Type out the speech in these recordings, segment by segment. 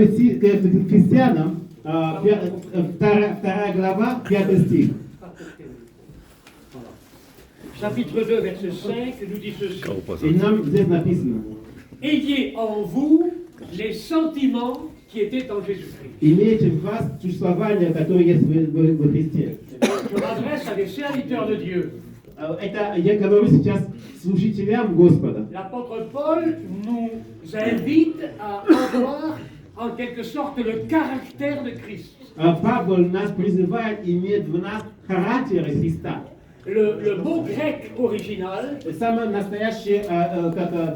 К Ефесянам, 2 глава, 5 стих. Chapitre 2, verset 5, nous dit ceci. И нам здесь написано: Ayez en vous les sentiments qui étaient en Jésus-Christ. имейте в вас существование, которое есть во Христе. Je m'adresse à des serviteurs de Dieu. Это я говорю сейчас служителям Господа. L'apôtre Paul nous invite à avoir en quelque sorte le caractère de Christ. Павел нас призывает иметь в нас характер Христа. Le mot grec original Самое настоящее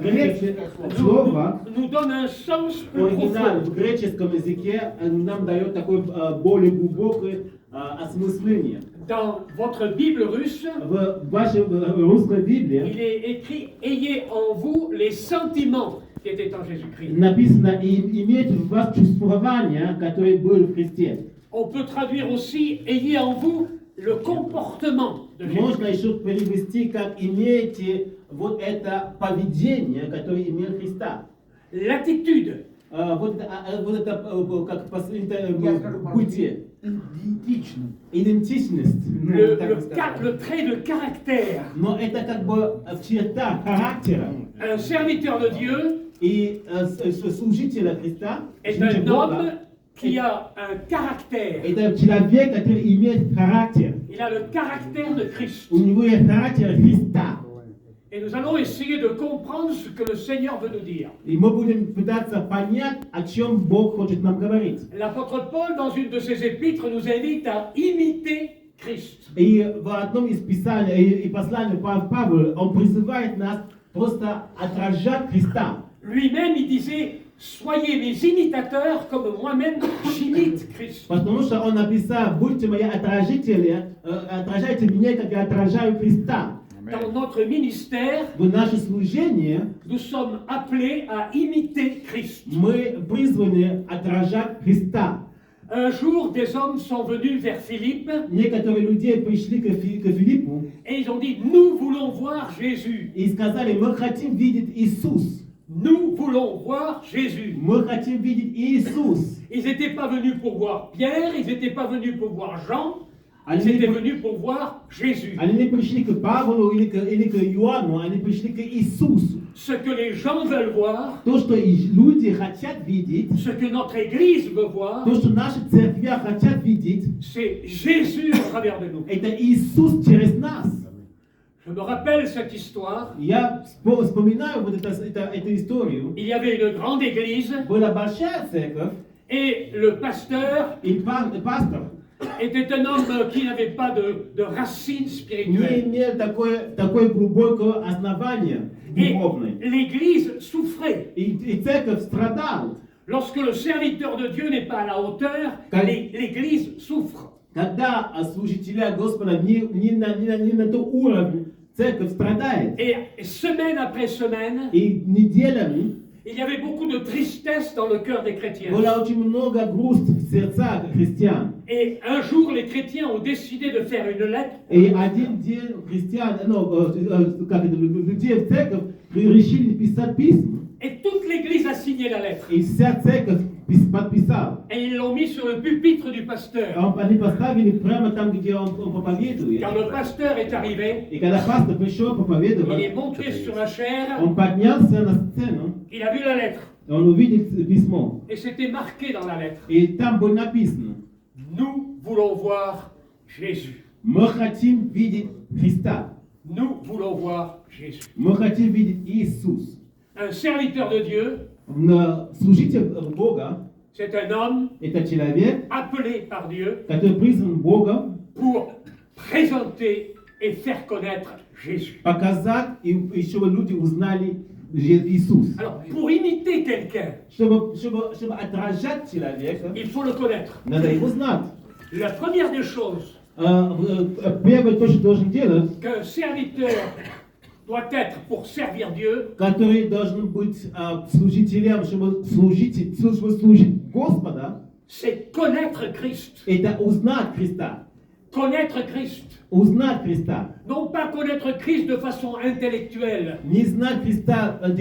греческое слово, nous donne un sens plus оригинал profond. в греческом языке нам дает такое более глубокое осмысление. Dans votre Bible russe, В вашей русской Библии il est écrit « Ayez en vous les sentiments qui étaient en Jésus-Christ написано: имейте в вас чувствование, которое было в Христе. ». On peut traduire aussi « Ayez en vous le comportement de Можно Jésus-Christ ». еще перевести как: имейте вот это поведение, которое имел Христа. L'attitude, Вот это как пути. Идентичность. le trait de caractère. Но это как бы черта характера. Un serviteur de Dieu И служителя Христа, est un homme qui a un caractère. это человек, который имеет характер. Il a le caractère de Christ. У него есть характер Христа. Et nous allons essayer de comprendre ce que le Seigneur veut nous dire. И мы будем пытаться понять, о чем Бог хочет нам говорить. L'apôtre Paul, dans une de ses épîtres, nous invite à imiter Christ. И в одном из писаний и посланий Павла он призывает нас просто отражать Христа. Lui-même, il disait, soyez mes imitateurs comme moi-même j'imite Christ. Потому что он написал: будьте мои отражители, отражайте меня, как я отражаю Христа. Dans notre ministère, В наше служение nous sommes appelés à imiter Christ. мы призваны отражать Христа. Un jour, des hommes sont venus vers Philippe Некоторые люди пришли к Филиппу et ils ont dit, nous voulons voir Jésus. и сказали: мы хотим видеть Иисус. Nous voulons voir Jésus. Мы хотим видеть Иисус. Ils n'étaient pas venus pour voir Pierre, ils n'étaient pas venus pour voir Jean, ils Они étaient не, venus pour voir Jésus. они не пришли к Павлу или к Иоанну, они пришли к Иисусу. Ce que les gens veulent voir, То, что люди хотят видеть, ce que notre Église veut voir, то, что наши церкви хотят видеть, c'est Jésus au travers de nous. это Иисус через нас. Je me rappelle cette histoire. Я вспоминаю вот эту историю. Il y avait une grande église Была большая церковь, et le pasteur и пастор était un homme qui n'avait pas de racines не spirituelles. имел такое глубокое основание Et духовное. l'église souffrait. И церковь страдала. Lorsque le serviteur de Dieu n'est pas à la hauteur, l'église souffre. Когда служители Господа не на том уровне, церковь страдает. Et semaine après semaine, И неделями il y avait beaucoup de tristesse dans le cœur des chrétiens. было очень много грусти в сердцах христиан. Et un jour, les chrétiens ont décidé de faire une lettre. И один день христиан, людей в церковь решили писать письма. Et toute l'église a signé la lettre. И вся церковь подписала. Et ils l'ont mis sur le pupitre du pasteur. Они поставили прямо там, где он проповедует. Quand le pasteur est arrivé, И когда пастор пришел il проповедовать, est monté sur la chaire, он поднялся на сцену, il a vu la lettre. он увидел письмо. Et c'était marqué dans la lettre. И там было написано: Nous voulons voir Jésus. мы хотим видеть Христа. Nous voulons voir Jésus. Мы хотим видеть Иисус. Un serviteur de Dieu, Служитель Бога – c'est un homme это человек, appelé par Dieu который призван Богом pour présenter et faire connaître Jésus. показать, и чтобы люди узнали Иисус. Alors, pour imiter quelqu'un, Чтобы отражать человека, il faut le connaître. надо его знать. La première des choses Первое, то, что должен делать, qu'un serviteur doit être pour servir Dieu, который должен быть служителем, чтобы служить Господа, c'est connaître Christ. это узнать Христа. connaître Christ. Узнать Христа. Non pas connaître Christ de façon intellectuelle, Не знать Христа как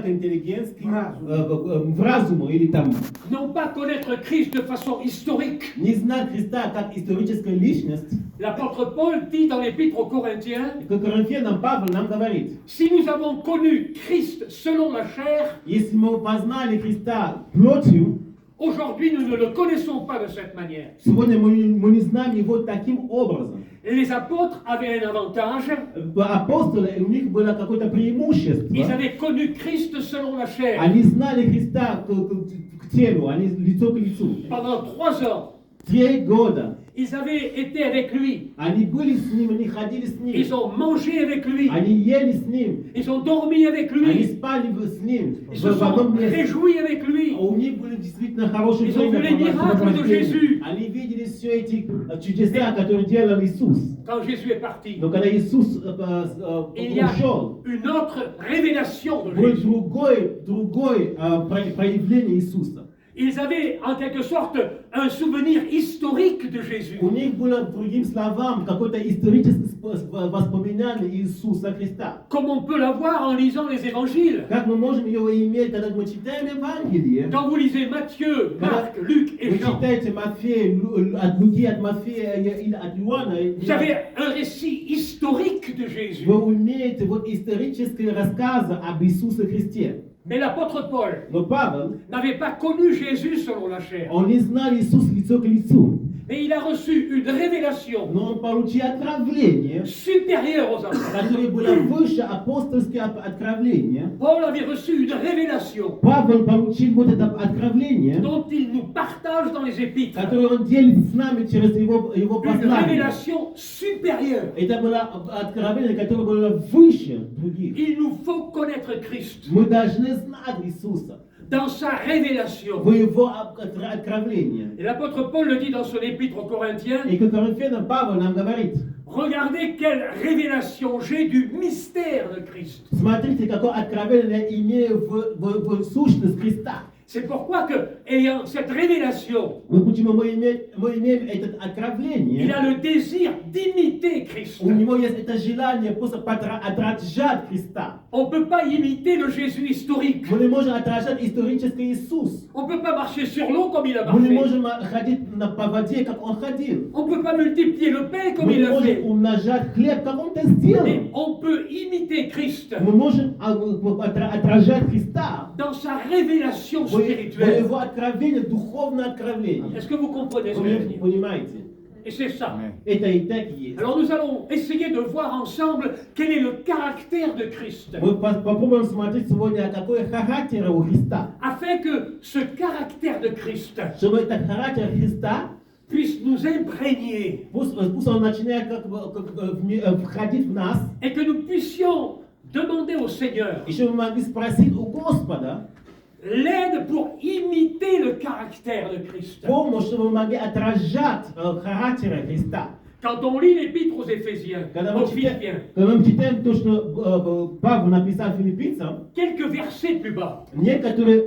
интеллигентский, в разуму или там. non pas connaître Christ de façon historique. Не знать Христа как историческая личность. L'apôtre Paul dit dans l'Épître aux Corinthiens, Как Коринфянам Павел нам говорит, si nous avons connu Christ selon la chair, если мы познали Христа плотью, aujourd'hui nous ne le connaissons pas de cette manière. сегодня мы не знаем Его таким образом. Les apôtres avaient un avantage, Апостолы, у них было какое-то преимущество. ils avaient connu Christ selon la chair. Они знали Христа к телу, они лицо к лицу. Pendant 3 ans, 3 года ils avaient été avec lui, они были с Ним, они ходили с Ним. ils ont mangé avec lui, Они ели с Ним. ils ont dormi avec Они lui, спали с Ним. ils se sont réjouis avec lui. У них были действительно хорошие Ils ont vu les miracles de Jésus. Они видели все эти чудеса, которые делал Иисус. Quand Jésus est parti, Но когда Иисус il y a ушел, une autre révélation de было Jésus. другое проявление Иисуса. Ils avaient en quelque sorte un souvenir historique de Jésus. У них было, другим словам, какое-то историческое воспоминание Иисуса Христа. Comme on peut l'avoir en lisant les évangiles. Как мы можем его иметь, когда мы читаем Евангелие? Quand vous lisez Matthieu, Marc, Luc et Вы Jean, читаете Матфея, от Луки, от Матфея или от Иоанна, vous avez un récit historique de Jésus. вы умеете вот исторические рассказы об Иисусе Христе. Mais l'apôtre Paul Но Павел, n'avait pas connu Jésus selon la chair. он не знал Иисус лицо к лицу, Mais il a reçu une révélation но он получил откровение, supérieure aux apôtres. которое было выше апостольского откровения. Paul avait reçu une révélation Павел получил вот это откровение, dont il nous partage dans les épîtres. которое он делит с нами через его Une послание. révélation supérieure. Это было откровение, которое было выше других. Il nous faut connaître Christ Мы должны знать Иисуса dans sa révélation. в его откровении. Et l'apôtre Paul le dit dans son épître aux Corinthiens, И как Коринфянам Павел нам говорит, regardez quelle révélation j'ai du mystère de Christ. смотрите, какое откровение я имею в сущность Христа. C'est pourquoi que, ayant cette révélation, Но почему мы имеем это откровение? il a le désir d'imiter Christ. У него есть это желание просто отражать Христа. On ne peut pas imiter le Jésus historique. Мы не можем отражать исторический Иисус. On ne peut pas marcher sur l'eau comme il a Мы не marché. можем ходить по воде, как Он ходил. On ne peut pas multiplier le pain comme Мы il не l'a fait. можем умножать хлеб, как Он это сделал. Mais on peut imiter Christ Мы можем отражать Христа dans sa révélation в spirituelle. Его откровение, духовное откровение. Est-ce que vous comprenez ce que je veux Вы dire? понимаете? Et c'est ça. Это и так есть. Alors nous allons essayer de voir ensemble quel est le caractère de Christ, Мы попробуем смотреть сегодня, какой характер у Христа. afin que ce caractère de Christ Чтобы этот характер Христа, puisse nous imprégner пусть он начинает входить в нас, et que nous puissions demander au Seigneur и чтобы мы могли спросить у Господа l'aide pour imiter le caractère de Christ. помощь, чтобы мы могли отражать характер Христа. Quand on lit l'épître aux Éphésiens, Когда aux мы Philippiens, читаем то, что Павел написал филиппийцам, quelques versets plus bas, некоторые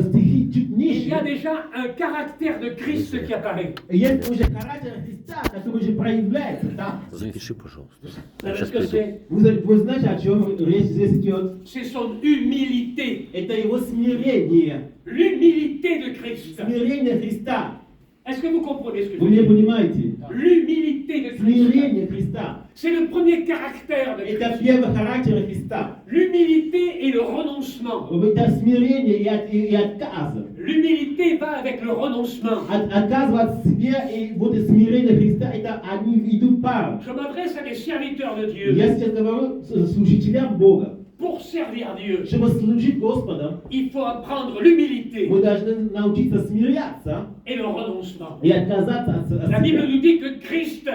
стихи чуть il ниже, y a déjà un caractère de Christ qui apparaît. есть уже характер Христа, который уже проявляется. Да? Запиши, пожалуйста. Vous Я savez сейчас ce que приду. c'est? Вы знаете, о чем речь здесь идет? C'est son humilité. Это его смирение. L'humilité de Christ. Смирение Христа. Est-ce que vous comprenez ce que je Вы veux меня dire? понимаете? L'humilité de Christ. Смирение Христа. C'est le premier caractère de Это Christ. первый характер Христа. L'humilité et le renoncement. Это смирение и отказ. L'humilité va avec le renoncement. Отказывать от себя и вот смирение Христа, это они идут паром. Je m'adresse à des serviteurs de Dieu. Я сейчас говорю служителям Бога. Pour servir Dieu, Чтобы служить Господу, il faut apprendre l'humilité мы должны научиться смиряться et le renoncement. и отказаться от La Bible себя. nous dit que Christ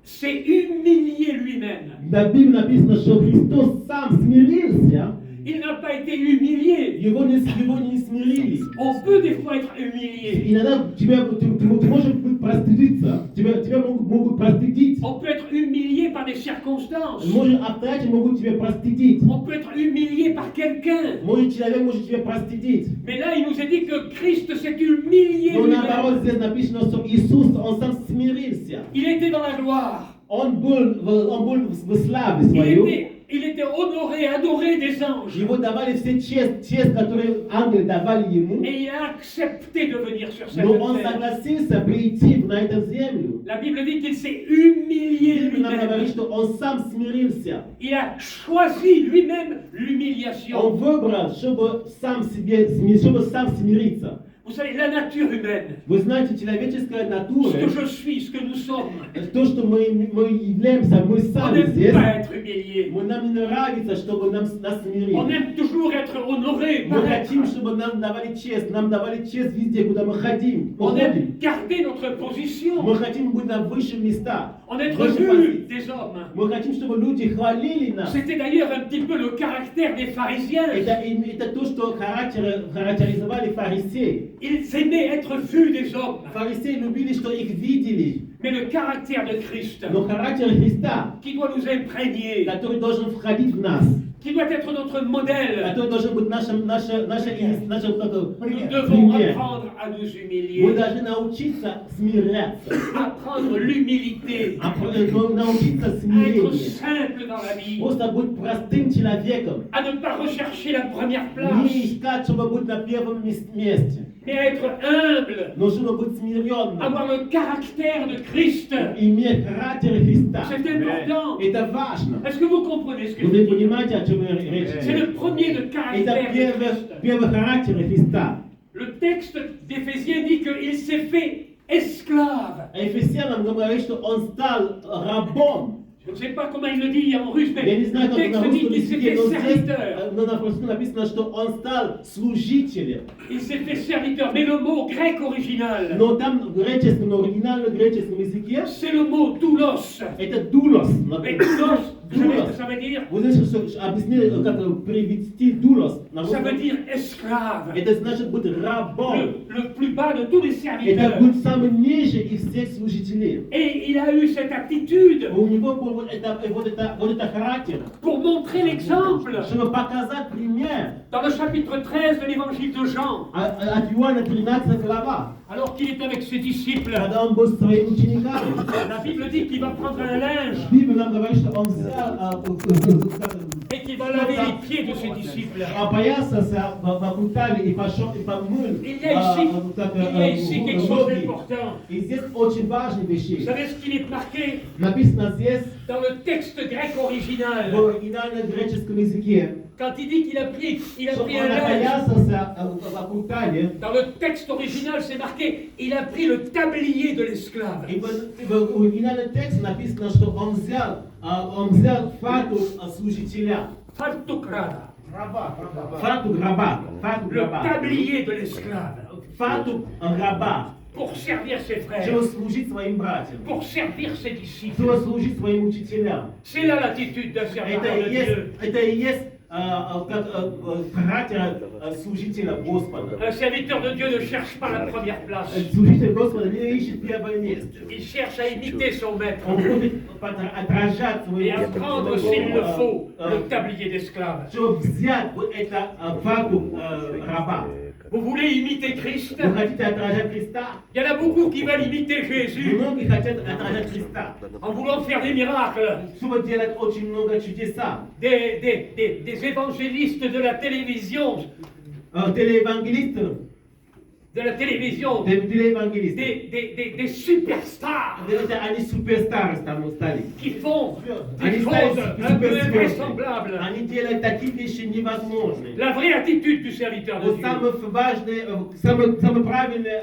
s'est humilié lui-même. На Библии написано, что Христос сам смирился, Il n'a pas été humilié. его не смирили. On peut des fois être humilié. Иногда ты можешь простыдиться, тебя могут простыдить. On peut être humilié par des circonstances. Может, обстоятельства могут тебя простыдить. On peut être humilié par quelqu'un. Может, человек может тебя простыдить. Mais là, il nous est dit que Christ s'est humilié Но lui-même. наоборот, здесь написано, что Иисус, Он сам смирился. смирився. Il était dans la gloire. Он был в славе своей. Il était honoré, adoré des anges. Ему давали все честь, которую ангелы давали ему. Et il a accepté de venir sur cette Но он terre. согласился прийти на эту землю. La Bible dit qu'il s'est humilié Библия нам говорит, lui-même. что он сам смирился. Il a choisi lui-même Он l'humiliation. выбрал, чтобы сам смириться. Vous savez, la nature humaine, Вы знаете, человеческая ce натура, que je suis, ce que nous sommes, то, что мы являемся, мы on сами n'aime здесь, pas être humilié. нам не нравится, чтобы нас смирили. On aime toujours être honoré. Мы paraître. хотим, чтобы нам давали честь везде, куда мы ходим. On aime garder notre position. Мы хотим быть на высших местах. On être Выше vu позиций. des hommes. Мы хотим, чтобы люди хвалили нас. C'était d'ailleurs un petit peu le caractère des pharisiens. Это то, что характеризовали фарисеи. Ils aimaient être vus des hommes. Фарисеи любили, что их видели. Mais le caractère de Christ, Но характер Христа, qui doit nous imprégner, который должен входить в нас, qui doit être notre modèle, который должен быть нашим nous devons пример. apprendre à nous Мы humilier, должны научиться смиряться, apprendre l'humilité, научиться à être смирению. simple dans la vie, Просто быть простым человеком. à ne pas rechercher la première Не place, искать, чтобы быть на первом месте. mais à être humble, Но чтобы быть смиренным. avoir le caractère de Christ. Иметь характер Христа. C'est important. Это важно. Est-ce que vous comprenez ce que je Вы dis? понимаете, о чем я речь? C'est le premier de Это caractère de Christ. первый характер Христа. Le texte d'Éphésiens dit qu'il s'est fait esclave. Ефесянам говорит, что он стал рабом. Je ne sais pas comment il le dit en russe, mais Я не знаю, le как на texte dit русском qu'il s'est языке, fait но здесь serviteur. на французском написано, что он стал служителем. Il s'est fait serviteur. Mais le mot grec original, Но там в греческом, на оригинальном греческом языке, c'est le mot doulos. это дулос. Mais doulos, vous savez ce que ça veut dire? Вы знаете, что объяснили, как перевести дулос на Ça veut русском? dire esclave. Это значит быть рабом. Le plus bas de tous les Это serviteurs. быть самым ниже из всех служителей. Et il a eu cette attitude У него был вот это характер, pour montrer l'exemple. чтобы показать пример. Dans le chapitre 13 de l'évangile de Jean, От Иоанна 13 глава, alors qu'il est avec ses disciples, когда он был с своими учениками, la Bible dit qu'il va prendre un linge Библия нам говорит, что он взял, et qu'il va laver les pieds de ses disciples. опоясался вокруг талии и пошел и помыл Il y a ici quelque chose ноги. d'important. И здесь очень важные вещи. Vous savez ce qu'il est marqué Написано здесь dans le texte grec original? в оригинальном греческом языке, Quand il dit qu'il a pris что un он linge, опоясался вокруг талии. dans le texte original c'est marqué, il a pris le tablier de l'esclave. И в оригинальном тексте написано, что он взял фартук служителя. Фартукрада. Фартук раба. Le tablier de l'esclave. Фартук раба. Pour servir ses frères, Чтобы служить своим братьям. pour servir ses disciples. Чтобы служить своим учителям. C'est là l'attitude d'un serviteur de Dieu. Это и есть характер служителя Господа. Un serviteur de Dieu ne cherche pas la première place. Служитель Господа не ищет первое место. Il cherche à imiter son maître Он будет отражать et à prendre, s'il le faut, le tablier d'esclave. чтобы взять вот это фартук раба. Vous voulez imiter Christ? Вы хотите отражать Христа? Il y en a beaucoup qui veulent imiter Jésus Многие хотят отражать Христа, en voulant faire des miracles. чтобы делать очень много чудеса. Des évangélistes de la télévision, Телеевангелисты, des superstars это они суперстары стали. qui font Они des стали choses un peu суперзвезды. invraisemblables. Они делают такие вещи невозможные. La vraie attitude du serviteur de Вот Dieu, самый важный, самый правильный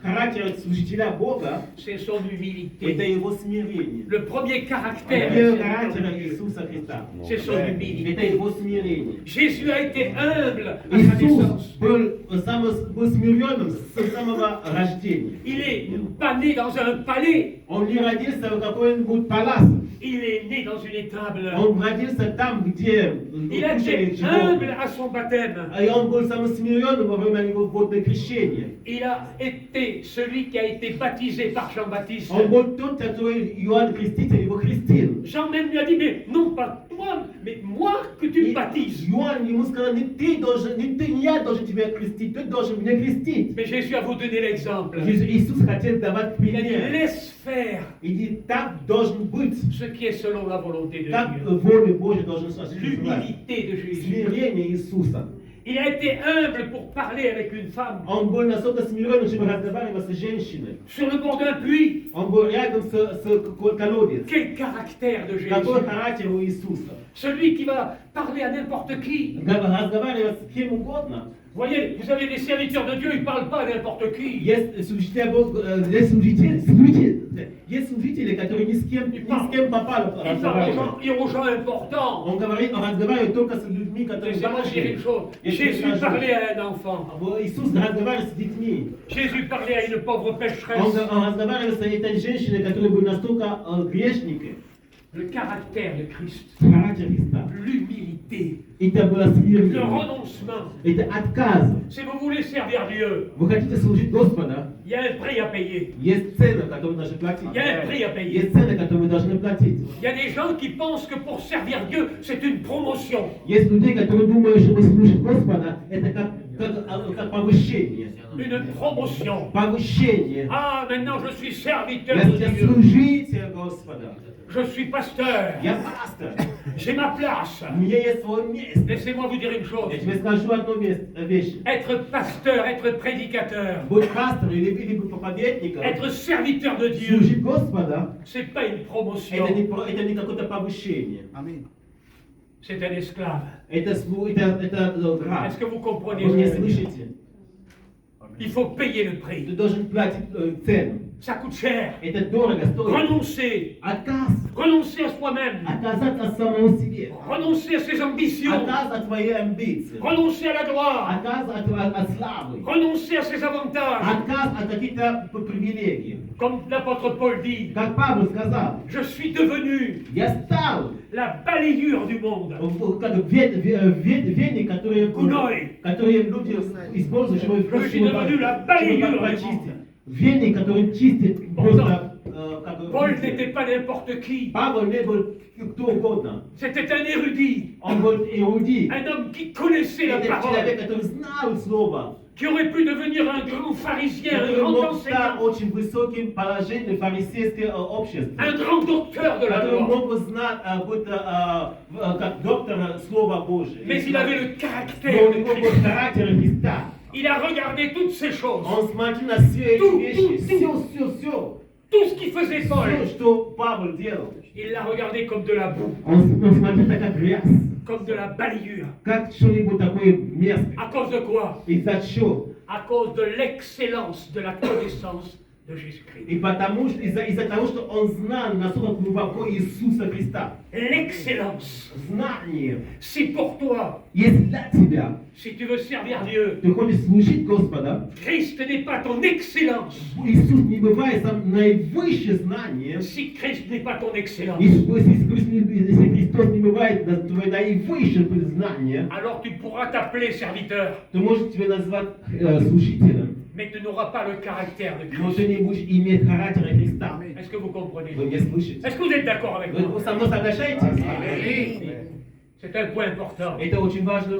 характер служителя Бога c'est son – это humilité. его смирение. Le premier caractère, Первый du характер serviteur de Dieu, Иисуса Христа c'est son – humilité. это его смирение. Jésus a été humble à sa Иисус naissance. был смиренным с самого рождения. Il n'est pas né dans un palais, Он не родился в какой-нибудь паласе. il est né dans une étable. Он родился там, где Il a кушали été humble животных. à son baptême. И он был самым смиренным во время его водного крещения. Il a été celui qui a été baptisé par Jean-Baptiste. Он был тот, который Иоанн Креститель его крестил. Jean même lui a dit, mais non pas moi que tu me baptises. Ioан ему сказал, не я должен тебя крестить, ты должен меня крестить. Mais Jésus a vous donné l'exemple. Иисус хотел давать Il a dit, пример. laisse faire И dit, так должен быть. ce qui est selon la volonté de Так Dieu. воля Божья должна осуществлять. L'humilité de Jésus. Смирение Иисуса. Il a été humble pour parler avec une femme Он был настолько смиренным, чтобы разговаривать с женщиной. sur le bord d'un puits. Он был рядом с колодец. Quel caractère de Какой Jésus. характер у Иисуса? Celui qui va parler à n'importe qui. Разговаривать с кем угодно. Vous voyez, vous avez des serviteurs de Dieu, ils ne parlent pas à n'importe qui. Есть служители, которые ни с кем попали Ils parlent aux gens importants. Он разговаривает только с людьми, которые Laissez-moi dire une chose. Jésus parlait à un enfant. Иисус разговаривает с детьми. Jésus parlait à une pauvre pécheresse. Он разговаривает с этой женщиной, которые были настолько грешники. Le caractère de Christ, Характер Христа. l'humilité, Это было le смирение. renoncement. Это отказ. Si vous voulez servir Dieu, Вы хотите служить Господа? il y a un prix à payer. Есть цены, которые вы должны платить. Il y a un prix à payer. Есть цены, которые вы должны платить. Il y a des gens qui pensent que pour servir Dieu, c'est une promotion. Есть людей, которые думают, что служить Господа, это как повышение. Une promotion. Повышение. Ah, maintenant je suis serviteur Я de сейчас Dieu. служитель Господа. Je suis pasteur. Я пастор. J'ai ma place. У меня есть свое место. Laissez-moi vous dire une chose. Я тебе скажу одну вещь. Être pasteur, être prédicateur, Будь пастором или проповедником, être serviteur de Dieu, служить Господа, c'est pas une promotion. это не какое-то повышение. C'est un esclave. Это раб. Est-ce que vous comprenez Вы ce меня que je veux dire? слышите? Il faut payer le Ты prix. должен платить цену. Ça coûte cher. Это дорого стоит. Renoncer. Отказ. Renoncer à soi-même. Отказаться от самого себе. Renoncer à ses ambitions. Отказ от твоей амбиции. Renoncer à la gloire. Отказ от славы. Renoncer à ses avantages. Отказ от каких-то привилегий. Comme l'apôtre Paul dit, Как Павел сказал, je suis devenu я стал la balayure du monde. как веник, которые люди используют, чтобы почистить. Веник, который чистит просто Paul n'était pas n'importe qui. Павел не был кто угодно. C'était un érudit. Он был эрудит. Un homme qui connaissait la Это parole. человек, который знал слово. Qui aurait pu devenir un grand pharisien, un Который grand мог стать enseignant, очень высоким положением в фарисейском обществе. un grand docteur de la Который loi. мог бы знать, будто как доктор Слова Божие. Mais il avait le Но caractère у de него был Christ. характер Христа. Il a regardé toutes ces choses. Он смотрел на все Tout, эти вещи. tout, Все. Tout ce qu'il faisait Paul, Все, что Павел делал. il l'a regardé comme de la boue, Он смотрел это как грязь. comme de la balayure. Как что-нибудь такое мерзкое. À cause de quoi? Из-за чего? À cause de l'excellence de la connaissance de Jésus-Christ. И потому что из-за того, что он знал насколько глубоко Иисуса Христа. L'excellence, Знание c'est pour toi. есть для тебя. Si tu veux servir Dieu, Ты хочешь служить Господа. Christ n'est pas ton excellence. Иисус не бывает сам наивысшее знание. Si Christ n'est pas ton excellence, Если Христос не бывает твое наивысшее знание, alors tu pourras t'appeler serviteur, то можешь тебя назвать служителем. mais tu n'auras pas le caractère de Но Christ. ты не будешь иметь характер Христа. Est-ce que vous comprenez? Вы меня слышите? Est-ce que vous êtes d'accord avec moi? Вы со мной соглашаетесь? C'est un point important. Это очень важный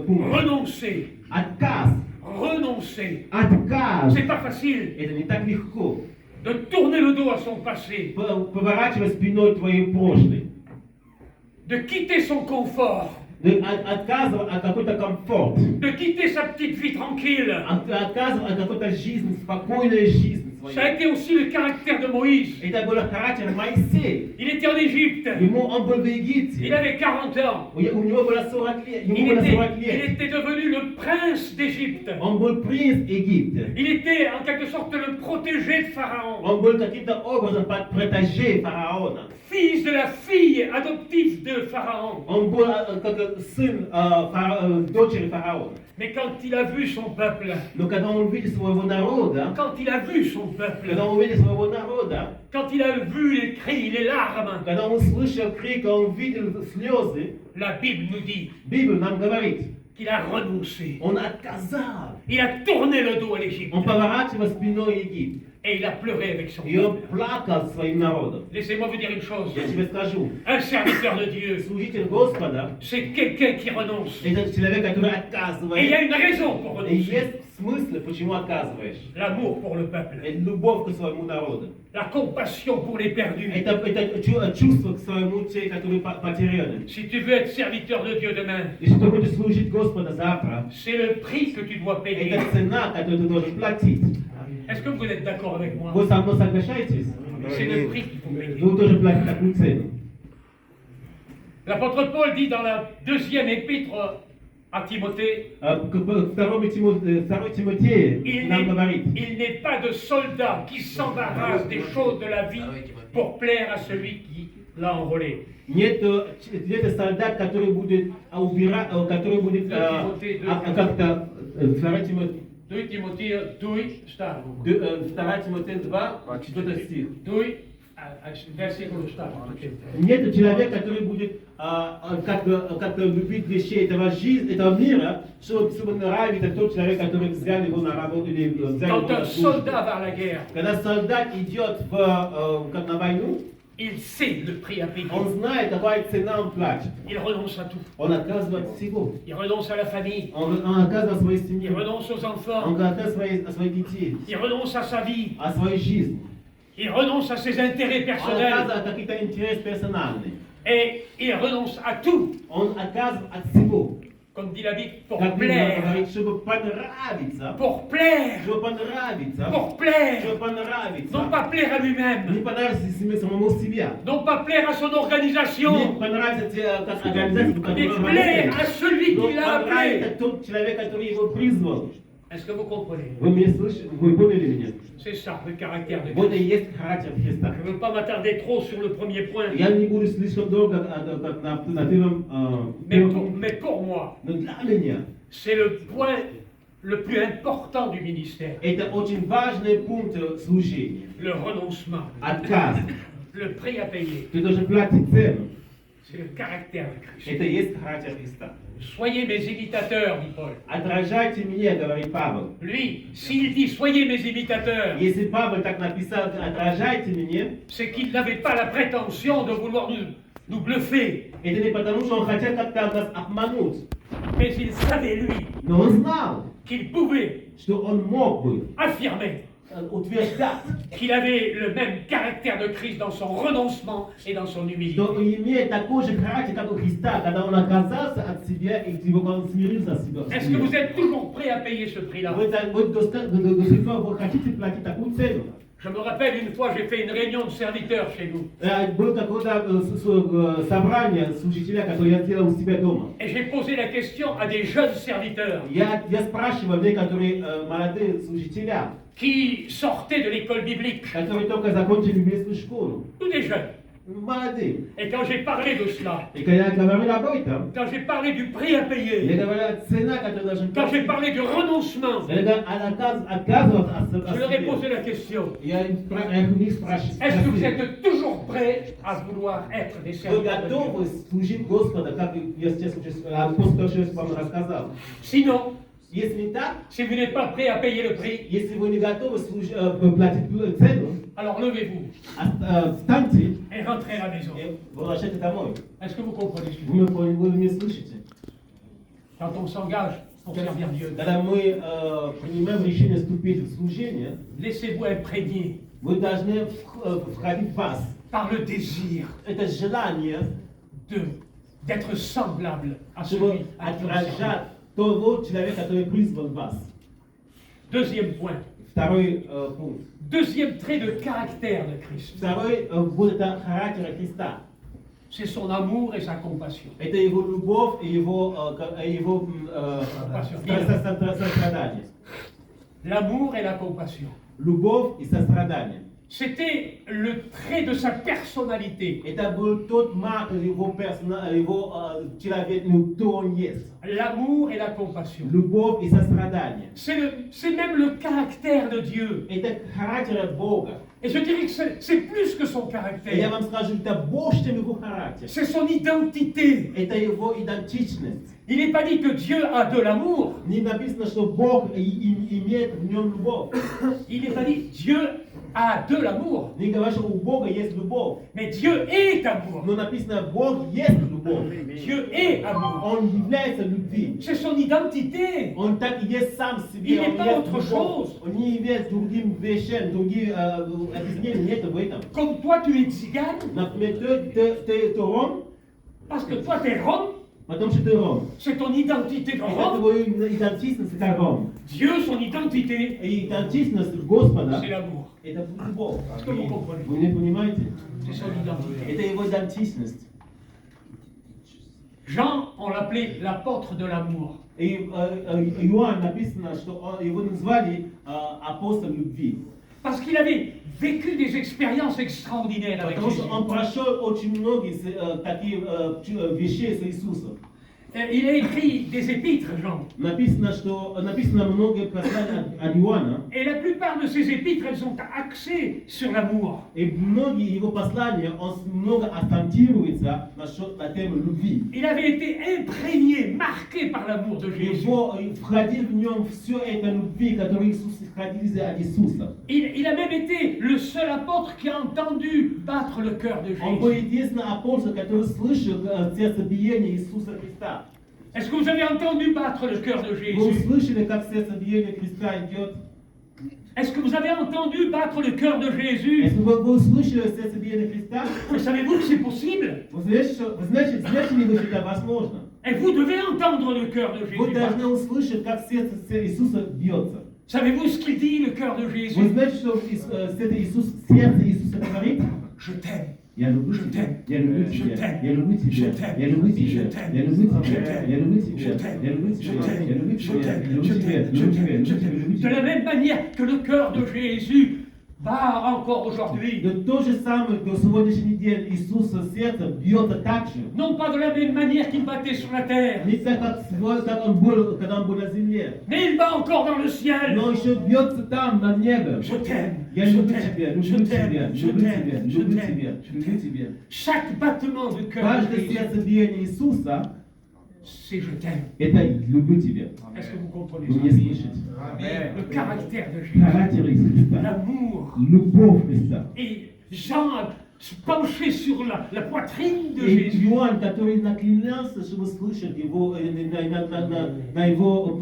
пункт. Renoncer. Отказ. Renoncer. Отказ. C'est pas facile Это не так легко. de tourner le dos à son passé, Поворачивать спиной твоей прошлой. de quitter son confort, Отказывать от какой-то комфорт. de quitter sa petite vie tranquille. Отказывать от какой-то жизни, спокойной жизни Ça a своей. été aussi le caractère de Moïse. Это был характер Моисея. Il était en Égypte. Он был в Египте. Il avait 40 ans. У него было 40 лет. Ему Il было était, 40 il лет. était devenu le prince d'Égypte. Он был принц Египта. Il était en quelque sorte le protégé de Pharaon. Он был каким-то образом под протеже фараона. Fils de la fille adoptive de Pharaon. Он был как сын дочери фараона. Mais quand il a vu son peuple, Но когда он увидел своего народа, quand il a vu son peuple, когда он увидел своего народа, quand il a vu les cris, les larmes, когда он слышал крик, он видел слезы, la Bible nous dit Библия нам говорит, qu'il a renoncé. он отказал. Il a tourné le dos à l'Égypte. Он поворачивал спиной Египет. Et il a pleuré avec son И он peuple. плакал своим народом. Laissez-moi vous dire une chose. Я тебе скажу, Un serviteur de Dieu, служитель Господа c'est quelqu'un qui renonce. – это человек, который Et il y отказывает. a une raison pour И renoncer. есть смысл, почему отказываешь. L'amour pour le peuple. Это любовь к своему народу. La compassion pour les perdus. Это чувство к своему те, которые потеряны. Si tu veux être serviteur de Dieu demain, Если ты хочешь служить Господа завтра, c'est le prix que tu dois payer. это цена, которую ты должен платить. Est-ce que vous êtes d'accord avec moi? Вы со мной соглашаетесь? C'est le prix qu'il faut payer. Вы тоже платите такую цену. L'apôtre Paul dit dans la deuxième épître à Timothée, Второй Тимофея il нам говорит, n'est pas de soldat qui s'embarrasse des choses de la vie pour plaire à celui qui l'a enrôlé. нет солдат, который будет убирать, который будет как-то 2 Timothée 2, start. 2 Тимофея 2, 4 стих. 2, verset le start. Нет человека, который будет как-то любить вещей этого жизни, этого мира, чтобы нравиться тот человек, который взял его на работу или взял его Quand на un службу. soldat va à la guerre, Когда солдат идет как на войну, il sait le prix à payer. он знает, какая цена он платит. Il renonce à tout. Он отказывает от всего. Il renonce à la famille. Он отказывает от своей Il семьи. renonce aux enfants. Он отказывает от своих детей, Il renonce à sa vie. от своей жизни. Il renonce à ses intérêts Он personnels. отказывает от каких-то интересов персональных. Et il renonce à tout, Он отказывает от всего. comme dit la Bible, pour Как Библия plaire. говорит, чтобы понравиться. Pour plaire. Чтобы понравиться. Pour plaire. Чтобы понравиться. Non pas plaire à Не lui-même. понравится себе самому себе. Non pas plaire à son Не organisation. понравится тебе как организация, в Mais которой plaire работаешь. à celui Но qui l'a понравится appelé. тот человек, который его призвал. Est-ce que vous comprenez? Вы меня слышите? Вы поняли меня? C'est ça, le caractère de Вот и Christ. есть характер Христа. Je ne veux pas m'attarder trop sur le premier point. Я не буду слишком долго на первом Mais pour moi, но для меня c'est le point le plus important du ministère. это очень важный пункт служения. Le renoncement. Отказ. Le prix à payer. Ты должен платить цену. C'est le caractère de Christ. Это и есть характер Христа. Soyez mes imitateurs, dit Paul. Отражайте меня, говорит Павел. Lui, s'il dit soyez mes imitateurs, Если Павел так написал, отражайте меня, c'est qu'il n'avait pas la prétention de vouloir nous bluffer. это не потому, что он хотел как-то нас обмануть. Mais il savait, lui, Но он знал, qu'il pouvait что он мог бы affirmer утверждать, qu'il avait le même caractère de Christ dans son renoncement et dans son humilité. что он имеет такой же характер, как у Христа, когда он отказался от себя и когда он смирился с себя. Est-ce que vous êtes toujours prêt à payer ce prix-là? Вы до сих пор вы хотите платить такую цену? Je me rappelle une fois, j'ai fait une réunion de serviteurs chez nous. Было какое-то собрание с учителя, которое я сделал у себя дома. Et j'ai posé la question à des jeunes serviteurs Я спрашивал некоторые молодые служителя, qui sortaient de l'école biblique. которые только закончили библейскую школу. Tous des jeunes. Молодые. Et quand j'ai parlé de cela, И когда я говорил об этом, quand j'ai parlé du prix à я payer, говорил о цена, которую должен quand j'ai платить. parlé du renoncement, Когда отказываться от je leur ai себя. posé la question. Я у них спрашиваю, Est-ce que vous êtes toujours prêts à vouloir être des вы serviteurs de Dieu? готовы служить Господа, как я сейчас после того, что я вам рассказал? Sinon, Если не так, si vous n'êtes pas prêt à payer le prix, если вы не готовы платить цену, alors levez-vous встаньте et rentrez à la maison. и возвращайтесь домой. Est-ce que vous comprenez? Вы меня слышите? Quand on s'engage pour servir Dieu, Когда мы принимаем решение вступить в служение, laissez-vous imprégner вы должны входить в вас. par le désir Это желание, d'être semblable à чтобы celui à qui on sert. отражать того человека, который призвал вас. Deuxième point. Второй пункт. Deuxième trait de caractère de Christ. Второй будет это характер Христа. C'est son amour et sa compassion. Это его любовь и его сострадание. L'amour et la compassion. Любовь и сострадание. C'était le trait de sa personnalité. Это был тот маг его человек, ну, кто он есть. L'amour et la compassion. Любовь и сострадание. C'est même le caractère de Dieu. Это характер Бога. Et je dirais que c'est plus que son И я caractère. вам скажу, это больше, чем его характер. C'est son identité. Это его идентичность. Il n'est pas dit que Dieu a de l'amour. Не написано, что Бог имеет в нем любовь. Il n'est pas dit Dieu a de l'amour. Не говорит, что у Бога есть любовь. Mais Dieu est amour. Но написано, Бог есть любовь. Dieu est amour. Он является любви. C'est son identité. Он так и есть сам в себе. Il n'est Он pas есть autre любовь. chose. Он не является другим вещам, другим объяснением. Нет в этом. Comme toi, tu es tzigane, Например, ты ром, parce que toi, tu es rome. потому что ты ром. C'est ton identité de Это rome. твоя идентичность, это ром. Dieu, son identité, И идентичность Господа, c'est l'amour. это любовь. Что вы понимаете? Вы не понимаете? C'est son identité. Это его идентичность. Jean, on l'appelait l'apôtre de l'amour. И Иоанн написано, что его назвали апостол любви. Parce qu'il avait vécu des expériences extraordinaires avec Потому Jésus. что он прошел очень многие такие вещи с Иисусом. Il a écrit des épîtres, Jean. Написано много посланий от Иоанна. Et la plupart de ces épîtres, elles sont axées sur l'amour. И многие его послания, он много акцентируется на тему любви. Il avait été imprégné, marqué par l'amour de Jésus. Его входил в нем все это любви, которые Иисус исходили от Иисуса. Il a même été le seul apôtre qui a entendu battre le cœur de Он был Jésus. единственный апостол, который слышал сердцебиение Иисуса Христа. Est-ce que vous avez entendu battre le cœur de Вы Jésus? услышали, как сердцебиение Христа идет? Est-ce que vous avez entendu battre le cœur de Jésus? Если вы услышали сердцебиение Христа, Mais savez-vous que c'est possible? вы знаете ли вы, что это возможно? Et vous devez entendre le cœur de Вы Jésus. должны услышать, как сердце Иисуса бьется. Savez-vous ce qu'il dit, le cœur de Вы Jésus? знаете, что сердце Иисуса говорит? Je t'aime. Я люблю тебя, я люблю тебя, я люблю тебя, я люблю тебя, я люблю тебя, я люблю тебя, я люблю тебя, я люблю тебя, я люблю тебя, я люблю тебя, я люблю De тебя. la même manière que le cœur de Jésus bat encore aujourd'hui. Но то же самое до сегодняшний день Иисуса сердце бьется так же. Non pas de la même manière qu'il battait sur la terre, Не так, как он был, когда он был на земле. mais il bat encore dans le ciel. Но еще бьется там, на небе. Je t'aime. Я Je люблю t'aime. тебя, Je люблю t'aime. тебя, Je люблю t'aime. тебя, Je люблю t'aime. тебя, люблю тебя. Chaque battement de cœur de Каждое Jésus, сердцебиение Иисуса c'est je t'aime. это люблю тебя. Est-ce que vous comprenez Вы ça? меня слышите? Le caractère de Jésus, Характер Иисуса, l'amour. любовь Христа. Et Jean se penchait sur la poitrine de И Jésus. Иоанн, который наклонялся, чтобы слышать его, на его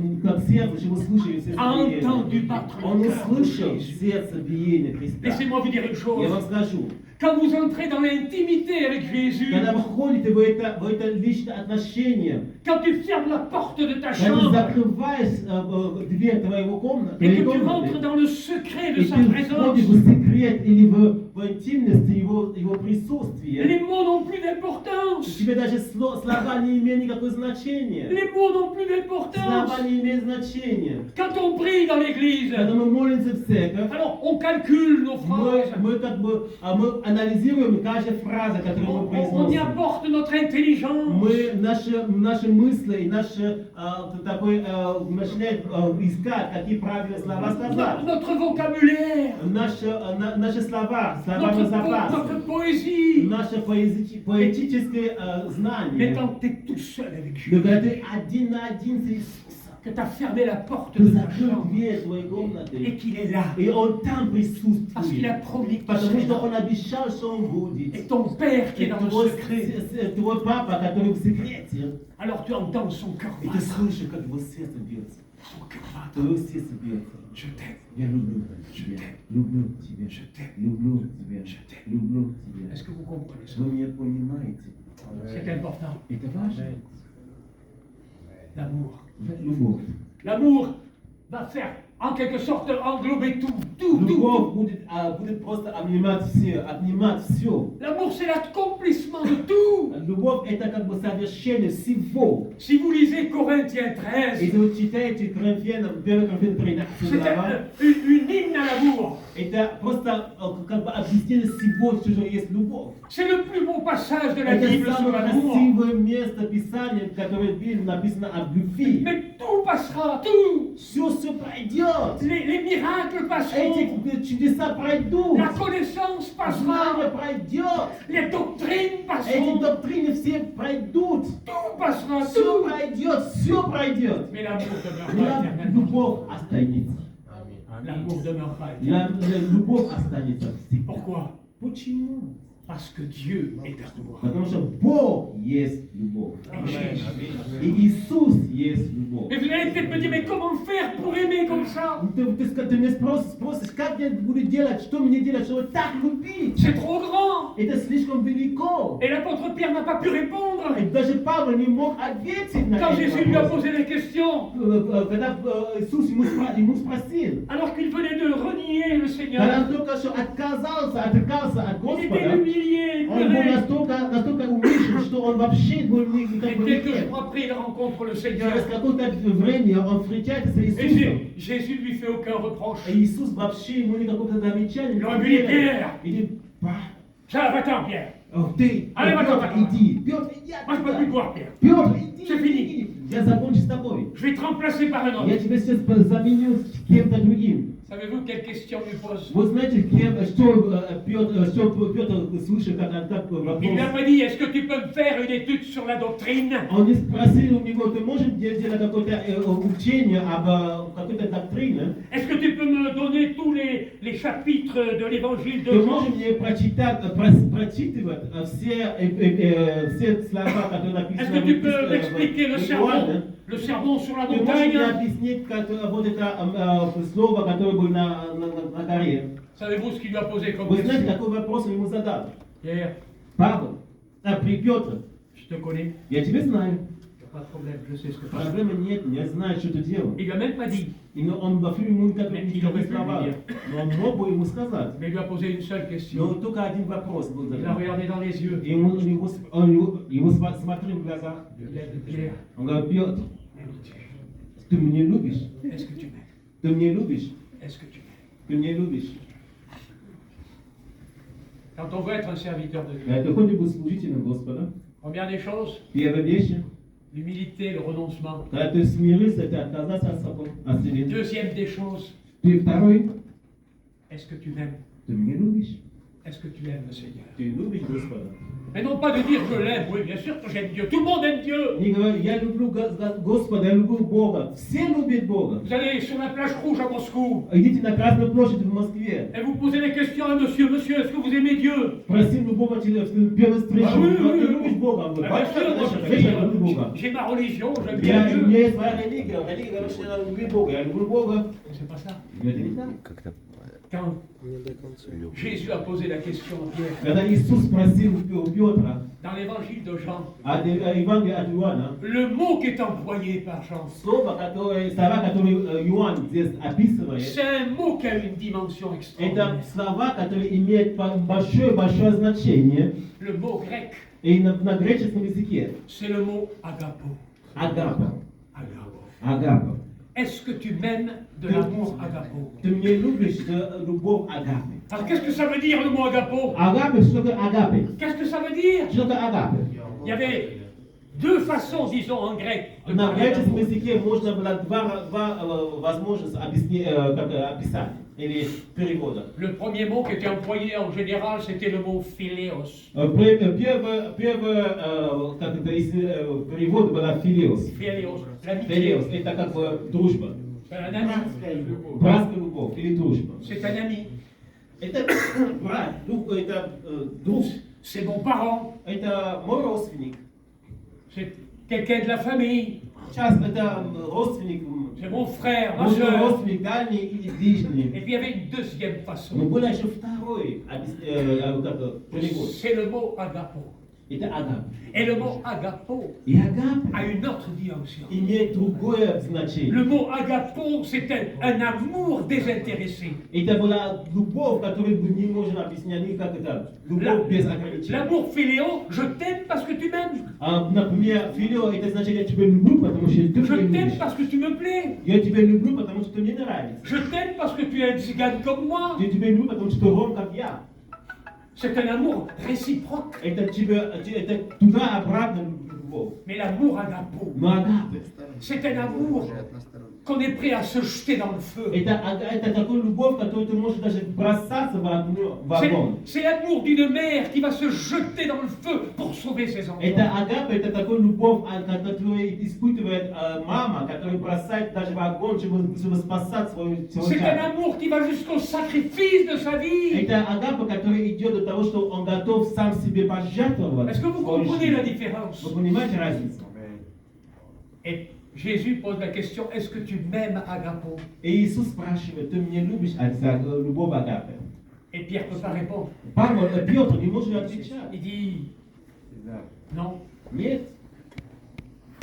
сердце, чтобы слышать все Entendu battre le Он cœur de услышал Jésus. сердцебиение Христа. Laissez-moi vous dire une Я chose. вам скажу, Quand vous entrez dans l'intimité avec Jésus, когда вы входите в это личное отношение, quand tu fermes la porte de ta когда ты chambre закрываешь дверь твоего комнаты, et que tu rentres dans le secret de и sa ты présence, входишь в секрет или в интимность его присутствия, les mots n'ont plus у d'importance. тебя даже слова не имеют никакого значения. Les mots n'ont plus d'importance. Слова не имеют значения. Quand on prie dans l'église, Когда мы молимся в церковь, alors on calcule nos phrases, мы как бы мы анализируем каждую фразу, которую мы on y произносим. apporte notre intelligence. Мы наши мысли и наши начинаем искать, какие правильные слова сказать. Notre vocabulaire, Наши слова на запас, notre poésie. наше поэтическое Mais знание. quand tu es tout seul avec Но Jésus, когда ты один на один с Иисусом, que tu as fermé la porte ты de ta закрыл chambre дверь твоей et комнаты, qu'il est là, и Он там parce qu'il a присутствует. promis que tu Потому serais что là. Он обещал, что Он будет. Et ton Père qui est И dans le secret, твой папа, который в секрете, alors tu entends son cœur и ты battre. слышишь, как его сердце бьется. Son cœur battre. Твое сердце бьется. Je t'aime. Я люблю тебя, люблю тебя, люблю тебя, люблю тебя. Est-ce que vous comprenez ça? Вы меня понимаете? C'est important. Это важно. L'amour. Любовь. L'amour va faire en quelque sorte englober tout. Любовь будет просто обнимать все. L'amour, c'est l'accomplissement de tout. Любовь это как бы совершение всего. Si vous lisez Corinthiens 13, Если вы читаете Коринфянам, 1 Коринфянам 13 c'est глава, une hymne à l'amour. это Это просто как бы объяснение всего, что же есть любовь. C'est le plus beau passage de la Это Bible sur самое l'amour. красивое место Писания, которое в Библии написано об любви. Mais tout passera, tout. Все пройдет. Les miracles passeront. Эти чудеса пройдут. La connaissance Знание passera. пройдет. Les doctrines Эти passeront. доктрины все пройдут. Tout passera, Все tout. пройдет, все пройдет. Mais l'amour demeurera Но éternellement. любовь останется. L'amour demeurera éternellement. Любовь останется всегда. Pourquoi? Почему? Parce que Dieu est amour. Потому что Бог есть любовь. Amen. И Иисус есть любовь. Et vous allez peut-être me dire, mais comment faire pour aimer comme ça? Ты меня спросишь, как я буду делать, что мне делать, чтобы так любить? C'est trop grand. Это слишком велико. Et l'apôtre Pierre n'a pas pu répondre. И даже Павел не мог ответить на Quand этот Jésus lui a вопрос. posé la question, Когда Иисус ему спросил, alors qu'il venait de renier le когда Seigneur, он только что отрекался от il était Господа, humilié, он был pleuré. настолько умершен, что он вообще был Et никакой quelques нет. jours après, il rencontre le Seigneur. Через какое-то время он встречается с Et Иисусом. Jésus lui fait aucun reproche. И Иисус вообще ему никакого замечания Il aurait не pu dire, делает. Pierre, И говорит, ça va-t'en, Pierre. Ты, Allez, Петр, va-t'en. иди. Петр, иди Moi, je peux plus отсюда. boire, Pierre. Петр, иди, C'est fini. Я закончу с тобой. Je vais te remplacer par un Я autre. тебя сейчас заменю с кем-то другим. Savez-vous quelle question lui pose? Вы знаете, что Петр слышит, как вопрос? Il lui a pas dit, est-ce que tu peux me faire une étude sur la doctrine? Он не спросил у него, ты можешь делать какое-то учение об какой-то доктрине? Est-ce que tu peux me donner tous les chapitres de l'évangile de Ты Jean? можешь мне прочитывать все слова, которые Est-ce написаны que tu peux m'expliquer le sermon sur la Ты можешь мне montagne? объяснить вот это слово, которое было на горе? Savez-vous ce qu'il lui a posé comme Вы знаете, question? какой вопрос он ему задал? Pierre, Павел, Петр, je te connais. я тебя знаю. Pas de problème, je sais ce que tu fais. Проблемы нет, я знаю, что ты делаешь. Il lui a même pas dit, И он во время ему никаких слова. dire. Но он мог бы ему сказать. mais il lui a posé une seule Но question. только один вопрос был Il a задан. regardé dans les yeux. И он его смотрел в глазах. Il a dit, Pierre, Он говорит, Петр, ты меня любишь? est-ce que tu m'aimes? Ты меня любишь? Est-ce que tu m'aimes? Ты меня любишь? Quand on veut être un serviteur de Dieu, Ты хочешь быть служителем Господа? première des choses, Первая вещь, l'humilité, le renoncement. когда ты смирился, ты отказался от себя. Deuxième des choses, Ты второй, est-ce que tu m'aimes? ты меня любишь? Est-ce que tu aimes le Seigneur? Ты любишь Господа? Mais non pas de dire je l'aime, oui bien sûr que j'aime Dieu, tout le monde aime Dieu. Не говори, я люблю Господа, я люблю Бога. Все любят Бога. Vous allez sur la plage rouge à Moscou Идите на Красную площадь в Москве. et vous posez des questions à monsieur, monsieur, est-ce que vous aimez Dieu? Спроси любого человека в первой встрече, Ah oui, ты oui, любишь oui. Бога? Он Ah, говорит, bien sûr, moi, конечно, я люблю Бога. j'ai ma religion, j'aime У bien Dieu. меня есть своя религия, религия говорит, что я люблю Бога, я люблю Бога. C'est pas ça. Но это не так. Quand Jésus a posé la question à Pierre, Когда Иисус спросил у Петра, dans l'évangile de Jean, Евангелие от Иоанна, le mot qui est employé par Jean, слова, которые Иоанн здесь описывает, c'est un mot qui a une dimension это extraordinaire. слова, которые имеют большое значение Le mot grec, и на греческом языке. c'est le mot agapo. Агапа. Agapo. Агапа. Est-ce que tu m'aimes de l'amour agapo? Ты мне любишь любовь агапы. Alors qu'est-ce que ça veut dire le mot agapo? Агапы, что такое агапы? Qu'est-ce que ça veut dire? Что такое агапы? Il y avait deux façons, disons, en grec de На parler греческом d'amour. языке можно было два возможности описать или перевода. Le premier mot qui était employé en général, c'était le mot phileos. Первый перевод был филиос. Phileos, l'amitié. Филиос – это как бы дружба. C'est un ami. Братская любовь или дружба. C'est un ami. Это брат, это друг. C'est mon parent. Это мой родственник. C'est quelqu'un de la famille. Часто это родственник, C'est mon frère, ma мой soeur. родственник дальний или ближний. Et puis il y avait une deuxième Но façon. было еще второй перевод. C'est le mot agapo. Это агап. Et le mot agapo И агап a une autre dimension. имеет другое значение. Le mot agapo, c'est un amour désintéressé. Это была любовь, которую мы не можем объяснять никак. Это любовь без ограничений. L'amour philéo, je t'aime parce que tu m'aimes. Например, филио, это значит, я тебя люблю, потому что ты Je меня t'aime любишь. parce que tu me plais. Я тебя люблю, потому что ты мне нравится. Je t'aime parce que tu es un tzigane comme moi. Я тебя люблю, потому что ром, как я. C'est un amour réciproque. Это туда-обратно любовь. Mais l'amour agapo, Но агапе, c'est un amour qu'on est prêt à se jeter dans le feu. это такая любовь, которую ты можешь даже бросаться в огонь. C'est l'amour d'une mère qui va se jeter dans le feu pour sauver ses enfants. Это агапе, это такая любовь, которую испытывает мама, которая бросает даже в огонь, чтобы спасать свою C'est un чадо. amour qui va jusqu'au sacrifice de sa vie. Это агапе, который идет до того, что он готов сам себе пожертвовать. Est-ce que vous свою comprenez жизнь. la différence? Вы понимаете разницу? Et Jésus pose la question, est-ce que tu m'aimes, agapo? И Иисус спрашивает, ты меня любишь, любовь агапе? Et Pierre ne peut pas répondre. Петр не может отвечать. Il dit, non. Нет.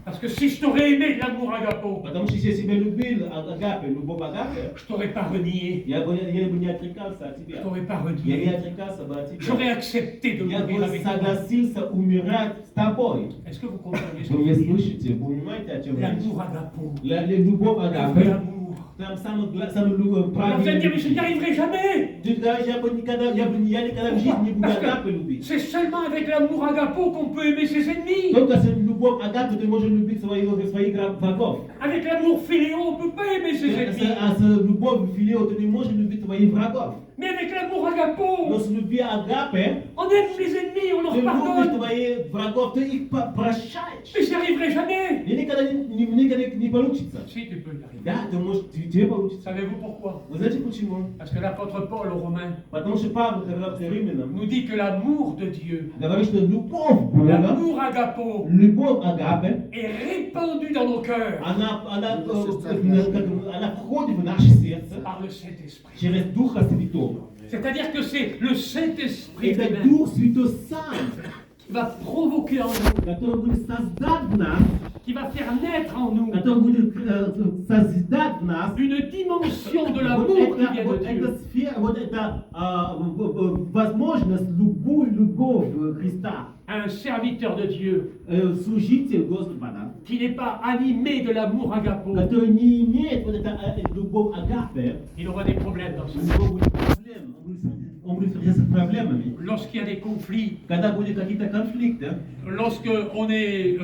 Parce que si je t'aurais aimé de l'amour agapo, Потому что если я себя любил, агапе, любовь агапе, je t'aurais pas renié. я бы не отрекался от Je тебя. t'aurais pas Я не renié. отрекался бы от тебя. J'aurais accepté de Я mourir бы avec toi. согласился умирать с тобой. Est-ce que vous comprenez ce Вы que меня je veux dire? слышите? Вы понимаете, о чем я речь? L'amour agapo. Любовь Le vrai агапе, amour. там самый Alors vous allez правильный. dire, mais je n'y arriverai jamais. Я никогда в жизни не буду Parce агапе que любить. c'est seulement avec l'amour agapo qu'on peut aimer ses ennemis. Только с любовь агапе ты можешь любить своих врагов. Avec l'amour philéo, on ne peut pas aimer ses ennemis. А с любовью филио ты не можешь любить твоих врагов. Mais avec l'amour Но agapo, с любви агапе on aime les ennemis, on ты leur любишь pardonne. твоих врагов, ты их прощаешь. Mais j'y arriverai jamais. И никогда не получится. Si, tu peux y arriver. Да, ты можешь, тебе получится. Savez-vous pourquoi? Вы знаете почему? Parce que l'apôtre Paul aux Romains Потому что Павел, когда к римлянам, nous dit que l'amour de Dieu, говорит, что любовь Бога, l'amour agapo, любовь агапе, est répandu dans nos cœurs она входит в наше сердце par le Saint-Esprit. через Духа Святого. C'est-à-dire que c'est le Saint-Esprit Это lui-même Дух Святой сам, qui va provoquer en nous, который будет создать в нас, qui va faire naître en nous который будет созидать в нас une dimension de вот l'amour qui vient de эта Dieu. сфера, вот эта возможность, любовь Христа, Un serviteur de Dieu служитель Господа, qui n'est pas animé de l'amour agapo, который не имеет вот это любовь агапе, il aura des problèmes dans у sa vie. него будет проблемы, он будет встречаться с проблемами. Lorsqu'il y a des conflits, Когда будут какие-то конфликты, lorsqu'on est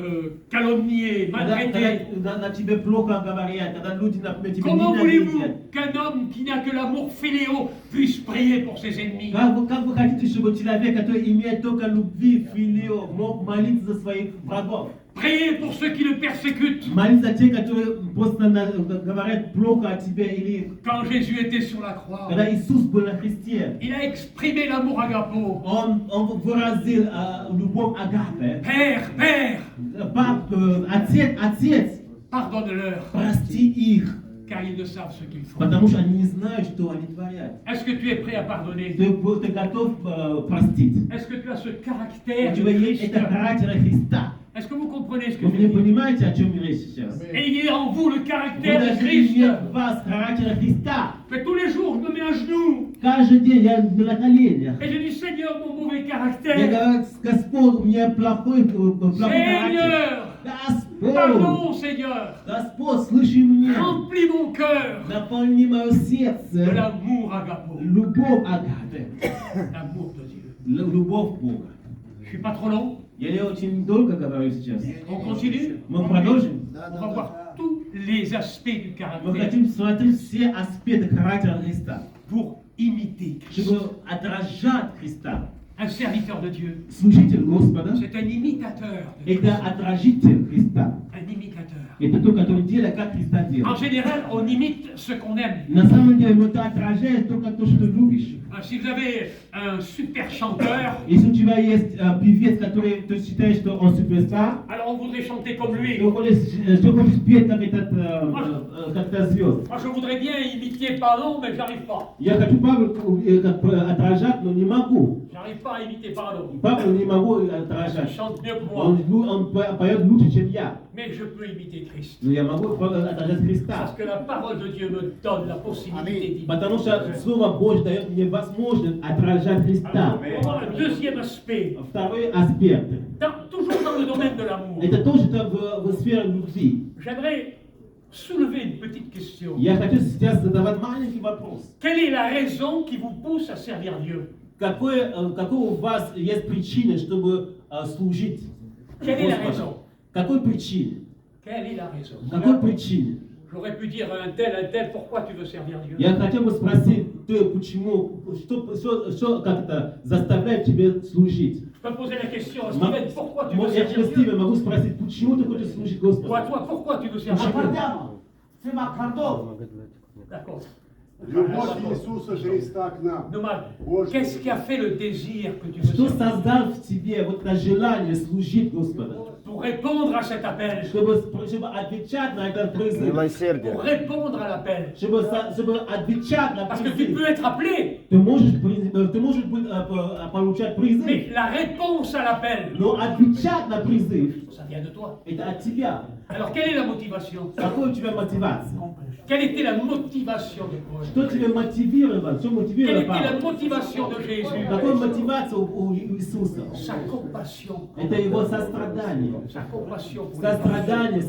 calomnié, maltraité, когда на тебе плохо говорят, когда люди, например, тебя comment voulez-vous ненавидят, qu'un homme qui n'a que l'amour philéo puisse prier pour ses ennemis? как вы хотите, чтобы человек, который имеет только любви, филио, мог молиться за своих врагов? Prier pour ceux qui le persécutent. Молиться за те, которые просто говорят плохо о тебе, или Quand Jésus était sur la croix, когда Иисус был на кресте, il a exprimé l'amour agapo. он выразил любовь агапе. Père, Père, Отец, pardonne-leur, прости их, car ils ne savent ce qu'ils font. потому что они не знают, что они творят. Est-ce que tu es prêt à pardonner? Ты готов простить? Est-ce que tu as ce У caractère тебя de есть Christ? это характер Христа. Est-ce que vous comprenez ce que Вы je мне dis? понимаете, о чем речь сейчас? Ayez en vous le Вы caractère de должны Christ. иметь в вас характер Христа. Mais tous les jours, je me mets à genoux Каждый день я на коленях. et je dis Seigneur, mon mauvais Я caractère. говорю, Господь, у меня плохой характер. Seigneur, Господь, pardon, Seigneur. Господь, слыши меня. Remplis mon cœur Наполни мое de сердце. l'amour agapo, Любовь агапе. l'amour de Dieu. Любовь Бога. Je suis pas trop long. Я не очень долго говорю сейчас. On continue. Мы продолжим. On va voir tous les aspects du Мы caractère хотим смотреть все аспекты характера Христа, pour imiter Christ. чтобы отражать Христа. Un serviteur de Dieu, Служитель Господа c'est un imitateur. – это отражитель Христа. Un imitateur. Это то, которое делает, как Христа En делает. général, on imite ce qu'on aime. На самом деле, мы отражаешь только то, что любишь. Si vous avez un super chanteur, Если у тебя есть певец, который ты считаешь, что он суперстар, alors on voudrait chanter comme lui. ты хочешь петь как эта звезд. Moi, je voudrais bien imiter Pardon, mais j'arrive pas. Я хочу Павла отражать, но не могу. J'arrive pas à imiter Pardon. Павла не могу Il отражать. chante mieux que moi. Он поет лучше, чем я. Mais je peux imiter Christ. Но я могу отражать Parce Христа. que la parole de Dieu me donne la possibilité d'imiter. Потому что Слово Божье дает мне возможность отражать Христа. Alors, on va voir le deuxième aspect. Второй аспект. Toujours dans le domaine de l'amour. Это тоже в сфере любви. J'aimerais soulever une petite question. Я хочу сейчас задавать маленький вопрос. Quelle est la raison qui vous pousse à servir Dieu? Какой у вас есть причина, чтобы служить Quelle est la Господу? raison? Какой причине? Quelle est la raison? Какой причине? J'aurais pu dire à un tel, pourquoi tu veux servir Dieu? Я хотел бы спросить, ты почему, что как это заставляет тебя служить? Je peux poser la question à Steven, pourquoi tu veux Я servir Dieu? Стивен могу спросить, почему ты хочешь служить Господу? Ou à toi, pourquoi tu veux servir Dieu? C'est ma pardon. D'accord. Любовь Иисуса Христа к нам. Nomade, qu'est-ce qui a fait le désir que tu veux Что servir? создал в тебе вот это желание служить Господу? Pour répondre à cet appel, Чтобы отвечать на этот призыв. pour répondre à l'appel. Чтобы отвечать на Parce que tu призыв. peux être appelé, Ты можешь получать призыв, mais la réponse à l'appel, но отвечать на призыв, ça vient de toi. это от тебя. Alors quelle est la motivation? Какой у тебя мотивация? Quelle était la motivation de Paul? Что тебя мотивировало? Что Quelle мотивировало était la Павла? motivation de Jésus? Какая мотивация у Иисуса? Sa compassion. Это его сострадание. Sa compassion pour les gens. Сострадание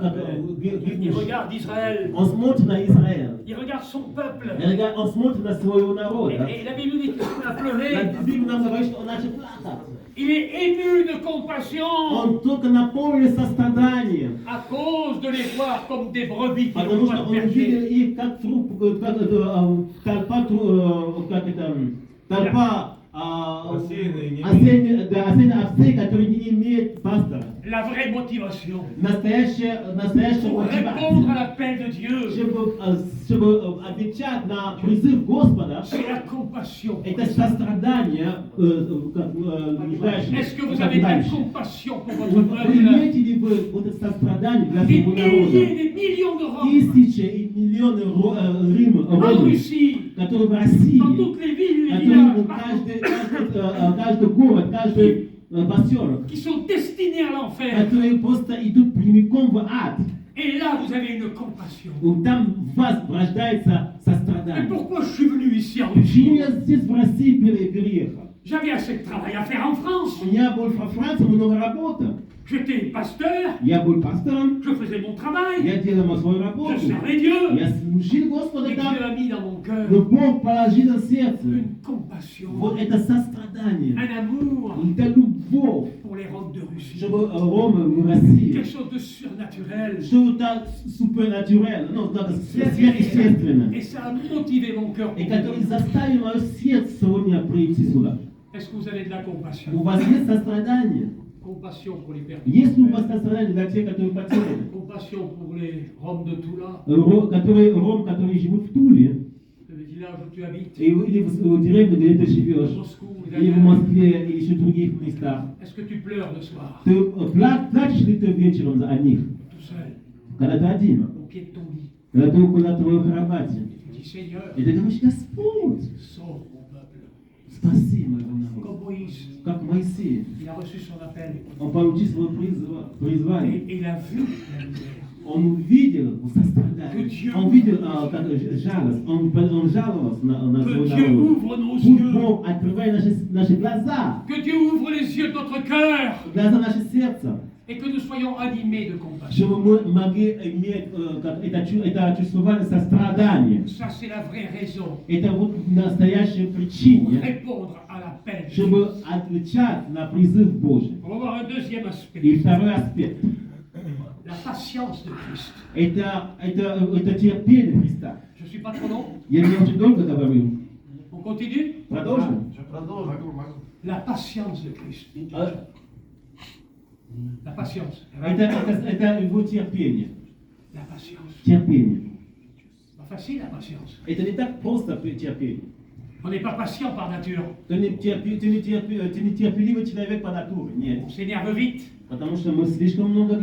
как Il видишь. regarde Israël. Он смотрит на Израиль. Il regarde son peuple. Он смотрит на своего народа. Et la Bible dit qu'il a На pleuré. Библии нам говорит, что он начал плакать. Il est ému de compassion Он только наполнен состраданием. à cause de les voir comme des brebis qui Потому n'ont что pas de он видел berger. их как толпа осенние овцы, которые не имеют пастора. La vraie motivation Настоящая pour répondre à мотивация, l'appel de Dieu, чтобы отвечать на призыв Господа, c'est la compassion. это сострадание, Est-ce que vous avez de la compassion pour votre Вы peuple? имеете ли вы вот это сострадание для Des своего milliers, народа? des millions de Roms Тысячи и миллионы en ромов, Russie, которые в России, dans toutes les villes, les которые villages, partout, каждый город, каждый поселок, qui sont destinés à l'enfer. которые просто идут прямиком в ад. Et là, vous avez une compassion. Там в вас рождается Mais сострадание. pourquoi je suis venu ici en Почему Russie? я здесь в России переехал? J'avais assez de travail à faire en France. У меня был во Франции много работы. J'étais pasteur, Я был пастором, je faisais mon travail, я делал свою je работу. servais Dieu. Я служил Господу Et Dieu там. a mis dans mon cœur Но Бог положил на сердце une compassion, вот это сострадание, un amour это любовь, pour les Roms de Russie. чтобы Ромы в России, Quelque chose de surnaturel. что-то супернатуральное, ну, так, сверхъестественное, Et ça a motivé mon cœur. и который заставил мое сердце сегодня прийти сюда. Est-ce que vous avez de la compassion? У вас есть сострадание? Compassion pour les perdus. Есть ли у вас сострадание для тех, которые потеряны? Compassion pour les Roms de Toula, Которые живут в Туле, le village où tu habites, или в деревне, где ты живешь, Moscou, или в Москве, или еще в других местах. Est-ce que tu pleures le soir, Ты плачешь ли ты вечером о них, tout seul, когда ты один, au pied de ton lit? когда ты около твоей кровати? Tu dis Seigneur, И ты говоришь, Господь, sauve mon peuple. спаси моего народа. Comme Moïse, Как Моисей, il a reçu son appel он получил свое призвание. et il a vu la lumière. Он увидел сострадание, он видел жалость, он жаловался на Que свой Dieu народ. ouvre nos Пусть yeux, Бог открывает наши глаза, que Dieu ouvre les yeux de notre cœur глаза нашего сердца, et que nous soyons animés de compassion. чтобы мы могли иметь это чувствование сострадания. Ça, c'est la vraie raison Это вот настоящая pour причина, répondre à l'appel. чтобы отвечать на призыв Божий. On va voir un deuxième aspect, И второй аспект. la patience de Christ. Это терпение Христа. Je suis pas trop long. Я не очень долго говорю. On continue? Продолжим. La patience de Christ. La patience. Это его терпение. La patience. Терпение. Pas facile la patience. Это не так просто терпение. On n'est pas patient par nature. Ты не терпеливый человек по натуре, нет. On s'énerve vite. Потому что мы слишком много